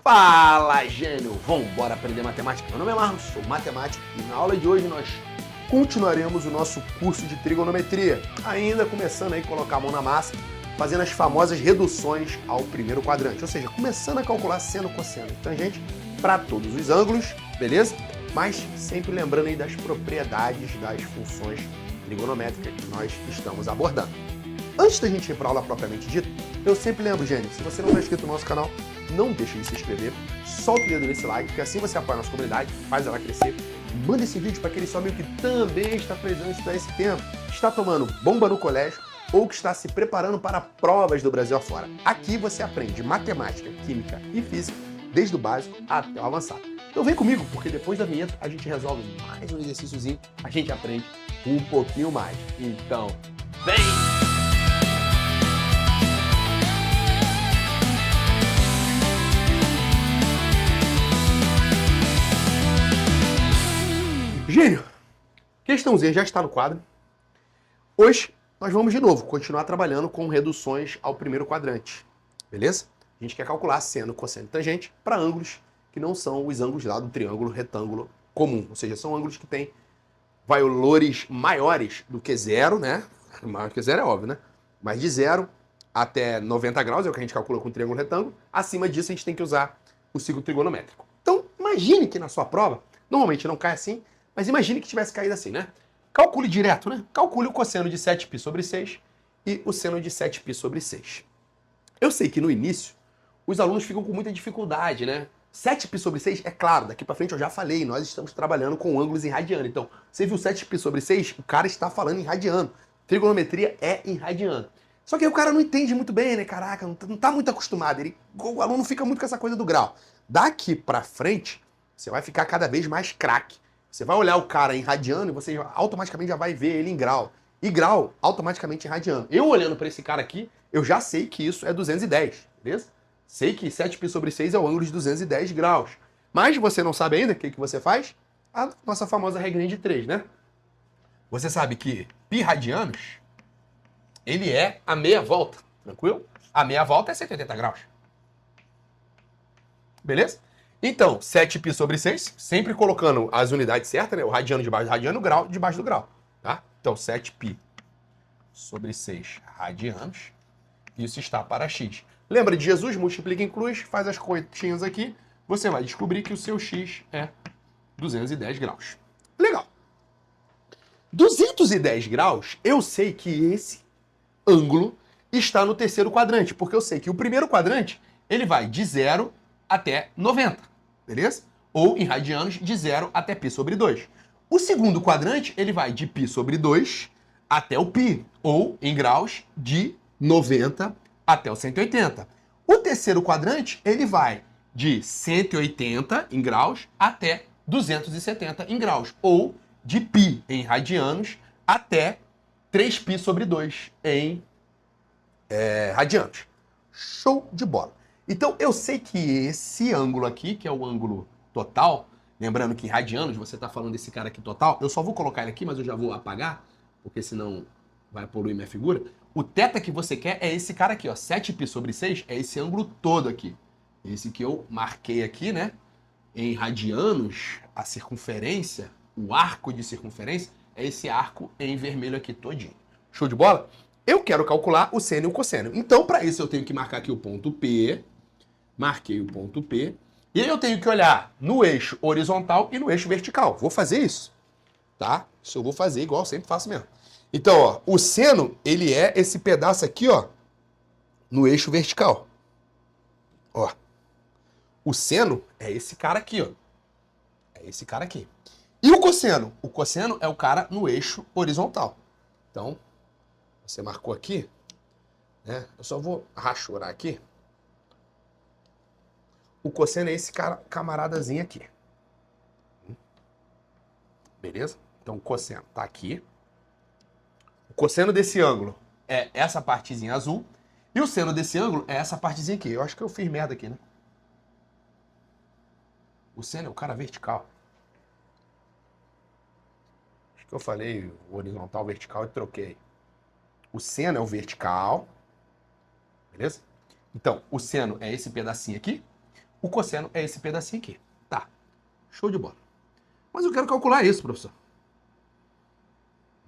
Fala, gênio! Vambora aprender matemática? Meu nome é Marlos, sou matemático e na aula de hoje nós continuaremos o nosso curso de trigonometria, ainda começando aí a colocar a mão na massa, fazendo as famosas reduções ao primeiro quadrante, ou seja, começando a calcular seno, cosseno e tangente para todos os ângulos, beleza? Mas sempre lembrando aí das propriedades das funções trigonométricas que nós estamos abordando. Antes da gente ir para a aula propriamente dita, eu sempre lembro, gênio, se você não está inscrito no nosso canal, não deixe de se inscrever, solta o dedo nesse like, porque assim você apoia a nossa comunidade, faz ela crescer. Manda esse vídeo para aquele seu amigo que também está precisando estudar esse tema, está tomando bomba no colégio ou que está se preparando para provas do Brasil afora. Aqui você aprende matemática, química e física, desde o básico até o avançado. Então vem comigo, porque depois da vinheta a gente resolve mais um exercíciozinho, a gente aprende um pouquinho mais. Então, vem! Gênio, questãozinha já está no quadro. Hoje nós vamos de novo continuar trabalhando com reduções ao primeiro quadrante, beleza? A gente quer calcular seno, cosseno e tangente para ângulos que não são os ângulos lá do triângulo retângulo comum, ou seja, são ângulos que têm valores maiores do que zero, né? Maior que zero é óbvio, né? Mas de 0 até 90 graus é o que a gente calcula com o triângulo retângulo. Acima disso a gente tem que usar o ciclo trigonométrico. Então imagine que na sua prova, normalmente não cai assim, mas imagine que tivesse caído assim, né? Calcule direto, né? Calcule o cosseno de 7π sobre 6 e o seno de 7π sobre 6. Eu sei que no início os alunos ficam com muita dificuldade, né? 7π sobre 6, é claro, daqui pra frente eu já falei, nós estamos trabalhando com ângulos em radiano. Então, você viu 7π sobre 6? O cara está falando em radiano. Trigonometria é em radiano. Só que aí o cara não entende muito bem, né? Caraca, não tá muito acostumado. O aluno fica muito com essa coisa do grau. Daqui pra frente, você vai ficar cada vez mais craque. Você vai olhar o cara em radiano e você automaticamente já vai ver ele em grau. E grau, automaticamente em radiano. Eu olhando para esse cara aqui, eu já sei que isso é 210, beleza? Sei que 7π sobre 6 é o ângulo de 210 graus. Mas você não sabe ainda o que você faz? A nossa famosa regrinha de 3, né? Você sabe que π radianos, ele é a meia volta, tranquilo? A meia volta é 180 graus. Beleza? Então, 7π sobre 6, sempre colocando as unidades certas, né? O radiano debaixo do radiano, o grau debaixo do grau, tá? Então, 7π sobre 6 radianos, isso está para x. Lembra de Jesus? Multiplica em cruz, faz as continhas aqui, você vai descobrir que o seu x é 210 graus. Legal. 210 graus, eu sei que esse ângulo está no terceiro quadrante, porque eu sei que o primeiro quadrante, ele vai de 0 até 90, beleza? Ou em radianos, de 0 até π sobre 2. O segundo quadrante, ele vai de π sobre 2 até o π, ou em graus, de 90 até o 180. O terceiro quadrante, ele vai de 180 em graus até 270 em graus, ou de π em radianos até 3π sobre 2 em radianos. Show de bola! Então, eu sei que esse ângulo aqui, que é o ângulo total, lembrando que em radianos você está falando desse cara aqui total, eu só vou colocar ele aqui, mas eu já vou apagar, porque senão vai poluir minha figura. O θ que você quer é esse cara aqui, ó, 7π sobre 6, é esse ângulo todo aqui. Esse que eu marquei aqui, né? Em radianos, a circunferência, o arco de circunferência, é esse arco em vermelho aqui todinho. Show de bola? Eu quero calcular o seno e o cosseno. Então, para isso, eu tenho que marcar aqui o ponto P. Marquei o ponto P. E aí eu tenho que olhar no eixo horizontal e no eixo vertical. Vou fazer isso, tá? Isso eu vou fazer igual eu sempre faço mesmo. Então, ó, o seno, ele é esse pedaço aqui, ó, no eixo vertical. Ó. O seno é esse cara aqui, ó. É esse cara aqui. E o cosseno? O cosseno é o cara no eixo horizontal. Então, você marcou aqui, né? Eu só vou rachurar aqui. O cosseno é esse camaradazinho aqui. Beleza? Então o cosseno tá aqui. O cosseno desse ângulo é essa partezinha azul. E o seno desse ângulo é essa partezinha aqui. Eu acho que eu fiz merda aqui, né? O seno é o cara vertical. Acho que eu falei horizontal, vertical e troquei. O seno é o vertical. Beleza? Então, o seno é esse pedacinho aqui. o cosseno é esse pedacinho aqui. Tá, show de bola. Mas eu quero calcular isso, professor.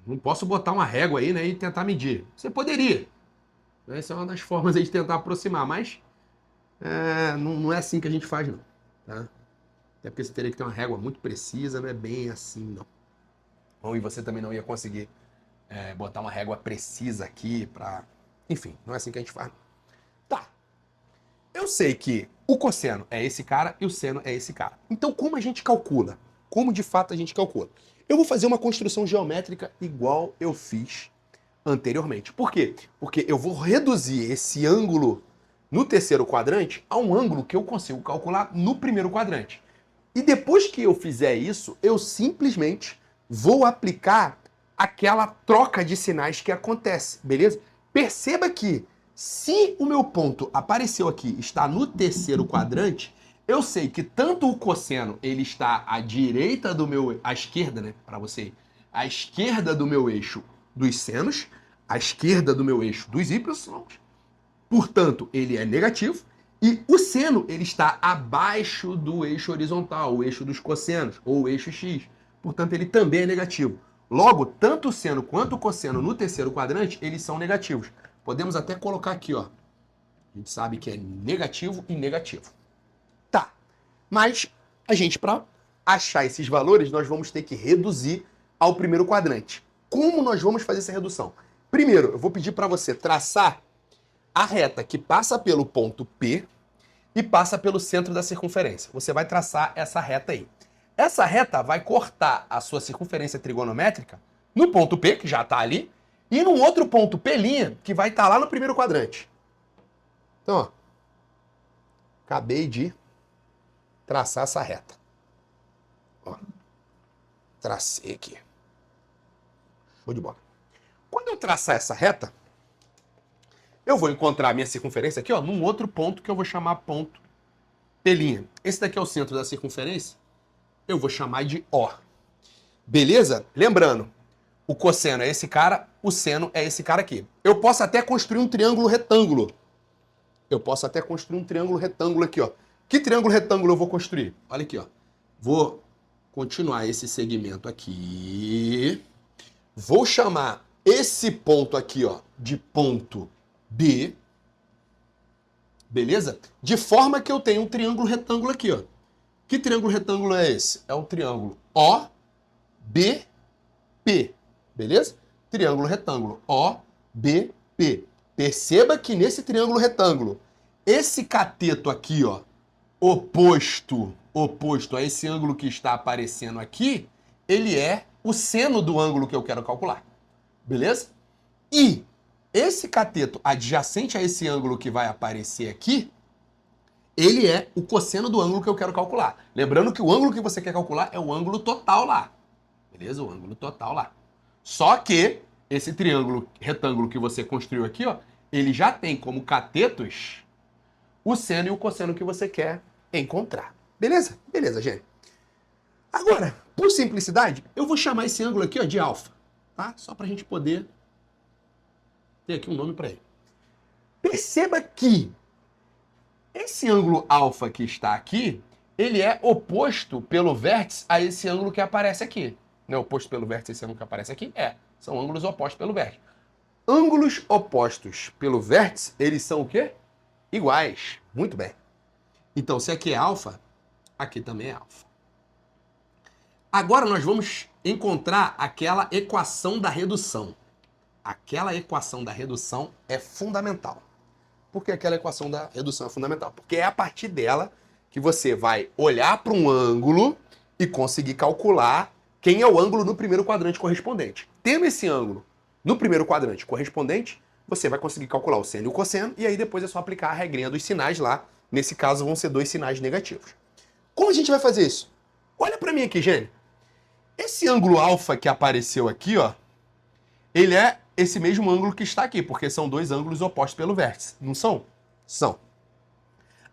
Não posso botar uma régua aí, né, e tentar medir. Você poderia. Essa é uma das formas aí de tentar aproximar, mas não é assim que a gente faz, não. Tá? Até porque você teria que ter uma régua muito precisa, não é bem assim, não. Bom, e você também não ia conseguir botar uma régua precisa aqui pra... Enfim, não é assim que a gente faz, não. Tá. Eu sei que o cosseno é esse cara e o seno é esse cara. Então, como a gente calcula? Como de fato a gente calcula? Eu vou fazer uma construção geométrica igual eu fiz anteriormente. Por quê? Porque eu vou reduzir esse ângulo no terceiro quadrante a um ângulo que eu consigo calcular no primeiro quadrante. E depois que eu fizer isso, eu simplesmente vou aplicar aquela troca de sinais que acontece, beleza? Perceba que se o meu ponto apareceu aqui, está no terceiro quadrante, eu sei que tanto o cosseno ele está à direita do meu, à esquerda, né, para você, à esquerda do meu eixo dos senos, à esquerda do meu eixo dos y, portanto, ele é negativo, e o seno ele está abaixo do eixo horizontal, o eixo dos cossenos, ou o eixo x, portanto, ele também é negativo. Logo, tanto o seno quanto o cosseno no terceiro quadrante, eles são negativos. Podemos até colocar aqui, ó. A gente sabe que é negativo e negativo. Tá, mas a gente, para achar esses valores, nós vamos ter que reduzir ao primeiro quadrante. Como nós vamos fazer essa redução? Primeiro, eu vou pedir para você traçar a reta que passa pelo ponto P e passa pelo centro da circunferência. Você vai traçar essa reta aí. Essa reta vai cortar a sua circunferência trigonométrica no ponto P, que já está ali, e num outro ponto P', que vai estar lá no primeiro quadrante. Então, ó, acabei de traçar essa reta. Ó, tracei aqui. Show de bola. Quando eu traçar essa reta, eu vou encontrar a minha circunferência aqui, ó, num outro ponto que eu vou chamar ponto P'. Esse daqui é o centro da circunferência, eu vou chamar de O. Beleza? Lembrando, o cosseno é esse cara, o seno é esse cara aqui. Eu posso até construir um triângulo retângulo. Aqui, ó. Que triângulo retângulo eu vou construir? Olha aqui, ó. Vou continuar esse segmento aqui. Vou chamar esse ponto aqui, ó, de ponto B. Beleza? De forma que eu tenho um triângulo retângulo aqui, ó. Que triângulo retângulo é esse? É o triângulo OBP. Beleza? Triângulo retângulo OBP. Perceba que nesse triângulo retângulo, esse cateto aqui, ó, oposto a esse ângulo que está aparecendo aqui, ele é o seno do ângulo que eu quero calcular. Beleza? E esse cateto adjacente a esse ângulo que vai aparecer aqui, ele é o cosseno do ângulo que eu quero calcular. Lembrando que o ângulo que você quer calcular é o ângulo total lá. Beleza? O ângulo total lá. Só que esse triângulo retângulo que você construiu aqui, ó, ele já tem como catetos o seno e o cosseno que você quer encontrar. Beleza? Beleza, gente. Agora, por simplicidade, eu vou chamar esse ângulo aqui, ó, de alfa, tá? Só pra gente poder ter aqui um nome para ele. Perceba que esse ângulo alfa que está aqui, ele é oposto pelo vértice a esse ângulo que aparece aqui. Não é oposto pelo vértice a esse ângulo que aparece aqui? É. São ângulos opostos pelo vértice. Ângulos opostos pelo vértice, eles são o quê? Iguais. Muito bem. Então, se aqui é alfa, aqui também é alfa. Agora nós vamos encontrar aquela equação da redução. Aquela equação da redução é fundamental. Por que aquela equação da redução é fundamental? Porque é a partir dela que você vai olhar para um ângulo e conseguir calcular quem é o ângulo no primeiro quadrante correspondente. Tendo esse ângulo no primeiro quadrante correspondente, você vai conseguir calcular o seno e o cosseno, e aí depois é só aplicar a regrinha dos sinais lá. Nesse caso, vão ser dois sinais negativos. Como a gente vai fazer isso? Olha para mim aqui, gente. Esse ângulo alfa que apareceu aqui, ó, ele é esse mesmo ângulo que está aqui, porque são dois ângulos opostos pelo vértice. Não são? São.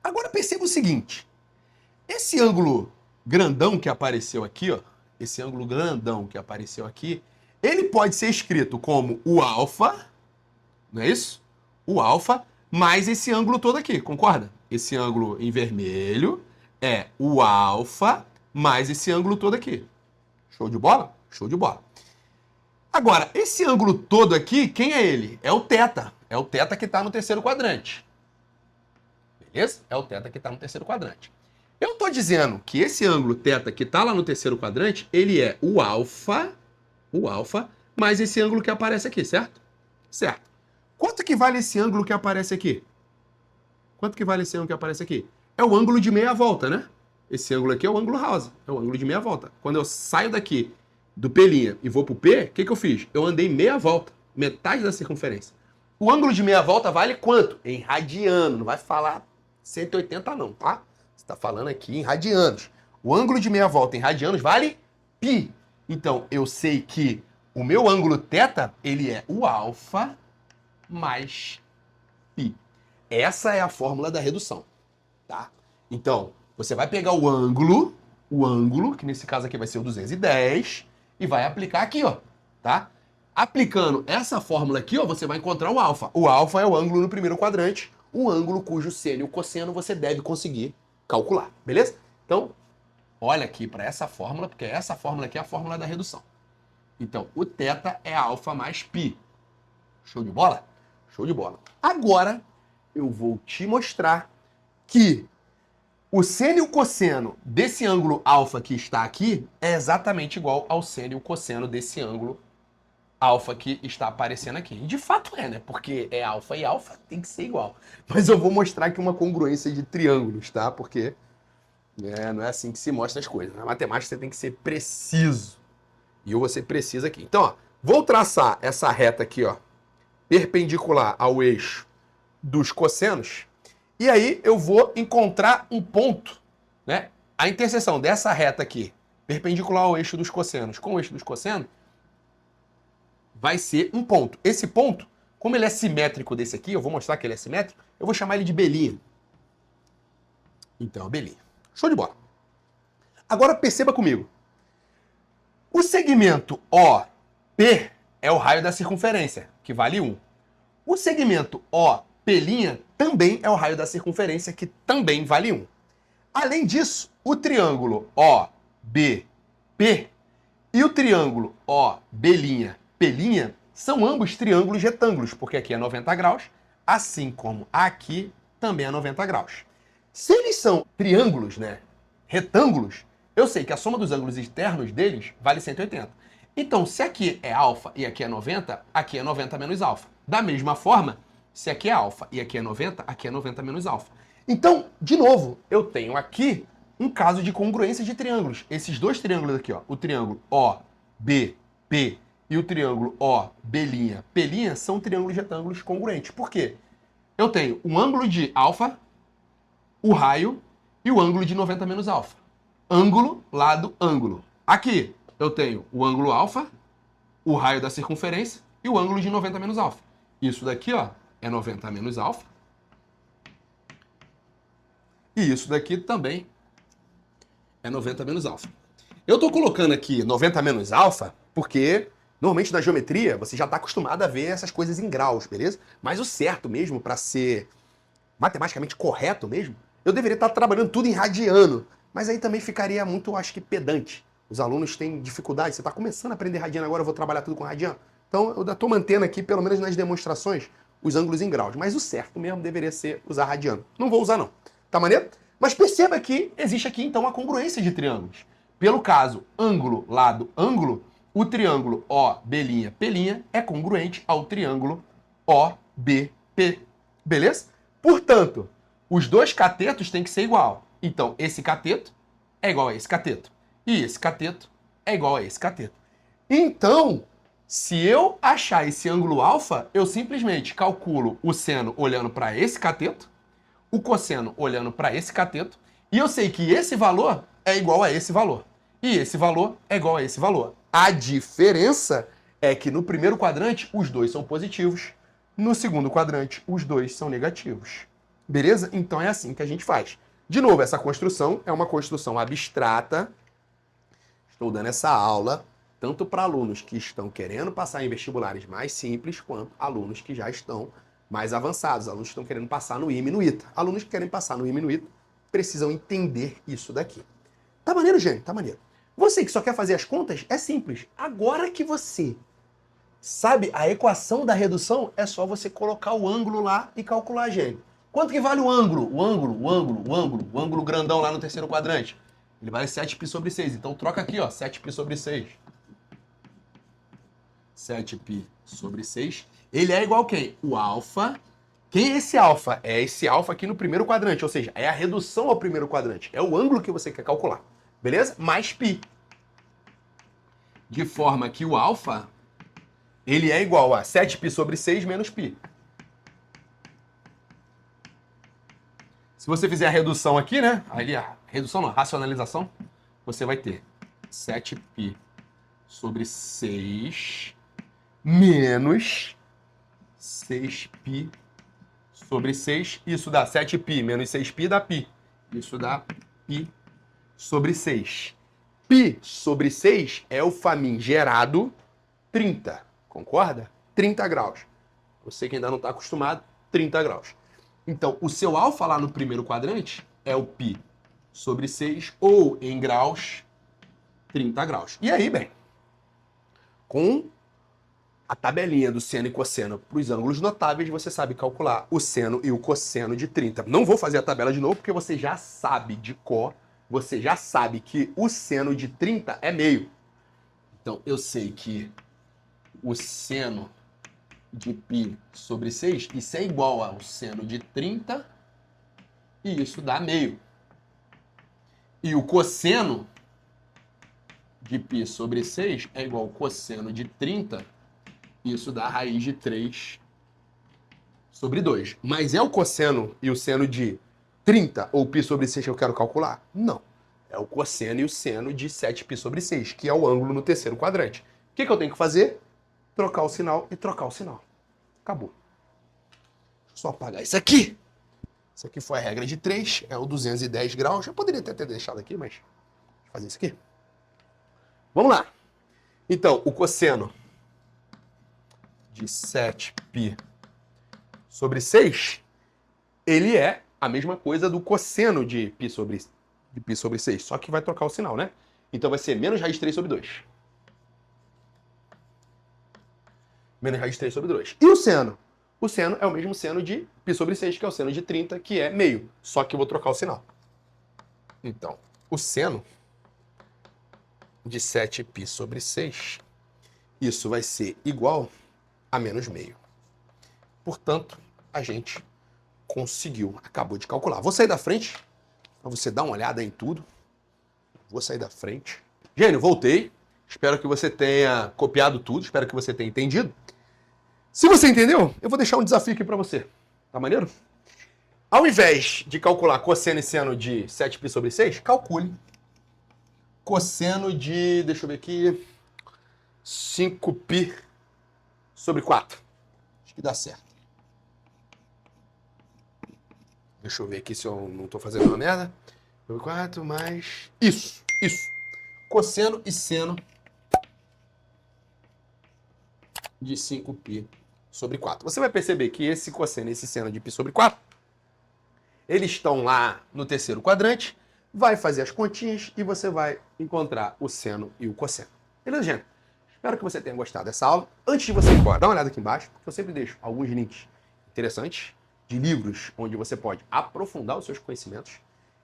Agora perceba o seguinte. Esse ângulo grandão que apareceu aqui, ó, esse ângulo grandão que apareceu aqui, ele pode ser escrito como o alfa, não é isso? O alfa mais esse ângulo todo aqui, concorda? esse ângulo em vermelho é o alfa mais esse ângulo todo aqui. Show de bola? Show de bola. Agora, esse ângulo todo aqui, quem é ele? É o θ. É o θ que está no terceiro quadrante. Beleza? É o θ que está no terceiro quadrante. Eu estou dizendo que esse ângulo θ que está lá no terceiro quadrante, ele é o alfa, mais esse ângulo que aparece aqui, certo? Certo. Quanto que vale esse ângulo que aparece aqui? Quanto que vale esse ângulo que aparece aqui? É o ângulo de meia volta, né? Esse ângulo aqui é o ângulo rosa, é o ângulo de meia volta. Quando eu saio daqui do P' e vou pro P, o que que eu fiz? Eu andei meia volta, metade da circunferência. O ângulo de meia volta vale quanto? Em radiano, não vai falar 180 não, tá? Você tá falando aqui em radianos. O ângulo de meia volta em radianos vale π. Então, eu sei que o meu ângulo θ, ele é o alfa mais π. Essa é a fórmula da redução, tá? Então, você vai pegar o ângulo, que nesse caso aqui vai ser o 210, e vai aplicar aqui, ó, tá? Aplicando essa fórmula aqui, ó, você vai encontrar o alfa. O alfa é o ângulo no primeiro quadrante, um ângulo cujo seno e o cosseno você deve conseguir calcular, beleza? Então, olha aqui para essa fórmula, porque essa fórmula aqui é a fórmula da redução. Então, o θ é alfa mais π. Show de bola? Show de bola. Agora, eu vou te mostrar que o seno e o cosseno desse ângulo alfa que está aqui é exatamente igual ao seno e o cosseno desse ângulo alfa que está aparecendo aqui. E de fato é, né? Porque é alfa e alfa, tem que ser igual. Mas eu vou mostrar aqui uma congruência de triângulos, tá? Porque não é assim que se mostra as coisas. Na matemática você tem que ser preciso. E eu vou ser preciso aqui. Então, ó, vou traçar essa reta aqui, ó, perpendicular ao eixo dos cossenos. E aí eu vou encontrar um ponto, né? A interseção dessa reta aqui, perpendicular ao eixo dos cossenos com o eixo dos cossenos, vai ser um ponto. Esse ponto, como ele é simétrico desse aqui, eu vou mostrar que ele é simétrico, eu vou chamar ele de belinha. Então, belinha. Show de bola. Agora perceba comigo. O segmento OP é o raio da circunferência, que vale 1. O segmento OP' também é o raio da circunferência, que também vale 1. Além disso, o triângulo OBP e o triângulo OB', P' são ambos triângulos retângulos, porque aqui é 90 graus, assim como aqui também é 90 graus. Se eles são triângulos, né, retângulos, eu sei que a soma dos ângulos externos deles vale 180. Então, se aqui é alfa e aqui é 90 menos alfa. Da mesma forma, se aqui é alfa e aqui é 90 menos alfa. Então, de novo, eu tenho aqui um caso de congruência de triângulos. Esses dois triângulos aqui, ó, o triângulo OBP e o triângulo OB', são triângulos retângulos congruentes. Por quê? Eu tenho um ângulo de alfa, o raio e o ângulo de 90 menos alfa. Ângulo, lado, ângulo. Aqui eu tenho o ângulo alfa, o raio da circunferência e o ângulo de 90 menos alfa. Isso daqui, ó, é 90 menos alfa. E isso daqui também é 90 menos alfa. Eu estou colocando aqui 90 menos alfa porque, normalmente na geometria, você já está acostumado a ver essas coisas em graus, beleza? Mas o certo mesmo, para ser matematicamente correto mesmo, eu deveria estar trabalhando tudo em radiano. Mas aí também ficaria muito, acho que, pedante. Os alunos têm dificuldade. Você está começando a aprender radiano agora, eu vou trabalhar tudo com radiano. Então, eu estou mantendo aqui, pelo menos nas demonstrações, os ângulos em graus. Mas o certo mesmo deveria ser usar radiano. Não vou usar, não. Tá maneiro? Mas perceba que existe aqui, então, a congruência de triângulos. Pelo caso ângulo, lado, ângulo, o triângulo OB', P' é congruente ao triângulo OBP. Beleza? Portanto, os dois catetos têm que ser igual. Então, esse cateto é igual a esse cateto. E esse cateto é igual a esse cateto. Então, se eu achar esse ângulo alfa, eu simplesmente calculo o seno olhando para esse cateto, o cosseno olhando para esse cateto, e eu sei que esse valor é igual a esse valor. E esse valor é igual a esse valor. A diferença é que no primeiro quadrante os dois são positivos, no segundo quadrante os dois são negativos. Beleza? Então é assim que a gente faz. De novo, essa construção é uma construção abstrata. Estou dando essa aula tanto para alunos que estão querendo passar em vestibulares mais simples, quanto alunos que já estão mais avançados, alunos que estão querendo passar no IME e no ITA. Alunos que querem passar no IME e no ITA precisam entender isso daqui. Tá maneiro, gente? Tá maneiro. Você que só quer fazer as contas, é simples. Agora que você sabe a equação da redução, é só você colocar o ângulo lá e calcular, gente. Quanto que vale o ângulo? O ângulo grandão lá no terceiro quadrante. Ele vale 7π sobre 6. Então troca aqui, ó, 7π sobre 6. 7π sobre 6. Ele é igual a quem? O alfa. Quem é esse alfa? É esse alfa aqui no primeiro quadrante, ou seja, é a redução ao primeiro quadrante. É o ângulo que você quer calcular, beleza? Mais π. De forma que o alfa, ele é igual a 7π sobre 6 menos π. Se você fizer a redução aqui, né? Ali a redução não, a racionalização, você vai ter 7π sobre 6 menos 6π sobre 6. Isso dá 7π menos 6π dá π. Isso dá π sobre 6. Π sobre 6 é o famigerado 30. Concorda? 30 graus. Você que ainda não está acostumado, 30 graus. Então, o seu alfa lá no primeiro quadrante é o π sobre 6, ou em graus, 30 graus. E aí, bem, com a tabelinha do seno e cosseno para os ângulos notáveis, você sabe calcular o seno e o cosseno de 30. Não vou fazer a tabela de novo, porque você já sabe de cor, você já sabe que o seno de 30 é meio. Então, eu sei que o seno de π sobre 6, isso é igual ao seno de 30, e isso dá meio. E o cosseno de π sobre 6 é igual ao cosseno de 30, isso dá a raiz de 3 sobre 2. Mas é o cosseno e o seno de 30 ou π sobre 6 que eu quero calcular? Não. É o cosseno e o seno de 7π sobre 6, que é o ângulo no terceiro quadrante. O que eu tenho que fazer? Trocar o sinal e trocar o sinal. Acabou. Só apagar isso aqui. Isso aqui foi a regra de 3, é o 210 graus. Eu poderia até ter deixado aqui, mas vou fazer isso aqui. Vamos lá. Então, o cosseno de 7π sobre 6, ele é a mesma coisa do cosseno de π sobre 6, só que vai trocar o sinal, né? Então vai ser menos raiz de 3 sobre 2. Menos raiz de 3 sobre 2. E o seno? O seno é o mesmo seno de π sobre 6, que é o seno de 30, que é meio. Só que eu vou trocar o sinal. Então, o seno de 7π sobre 6, isso vai ser igual a menos meio. Portanto, a gente conseguiu, acabou de calcular. Vou sair da frente, para você dar uma olhada em tudo. Vou sair da frente. Gênio, voltei. Espero que você tenha copiado tudo, espero que você tenha entendido. Se você entendeu, eu vou deixar um desafio aqui para você. Tá maneiro? Ao invés de calcular cosseno e seno de 7π sobre 6, calcule cosseno de, deixa eu ver aqui, 5π sobre 4. Acho que dá certo. Deixa eu ver aqui se eu não estou fazendo uma merda. 4 mais... Isso. Cosseno e seno de 5π sobre 4. Você vai perceber que esse cosseno e esse seno de π sobre 4, eles estão lá no terceiro quadrante, vai fazer as continhas e você vai encontrar o seno e o cosseno. Beleza, gente? Espero que você tenha gostado dessa aula. Antes de você ir embora, dá uma olhada aqui embaixo, porque eu sempre deixo alguns links interessantes de livros onde você pode aprofundar os seus conhecimentos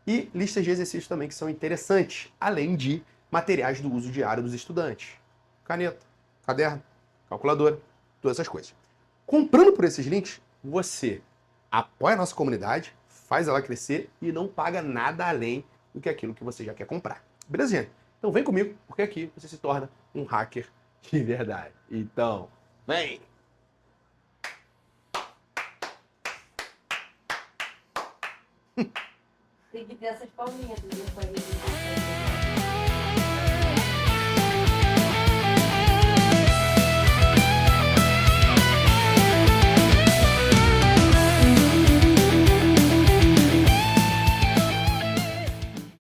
e listas de exercícios também que são interessantes, além de materiais do uso diário dos estudantes. Caneta, caderno, calculadora, todas essas coisas. Comprando por esses links, você apoia a nossa comunidade, faz ela crescer e não paga nada além do que aquilo que você já quer comprar. Beleza, gente? Então vem comigo, porque aqui você se torna um hacker de verdade. Então, vem! Tem que ter essas palminhas.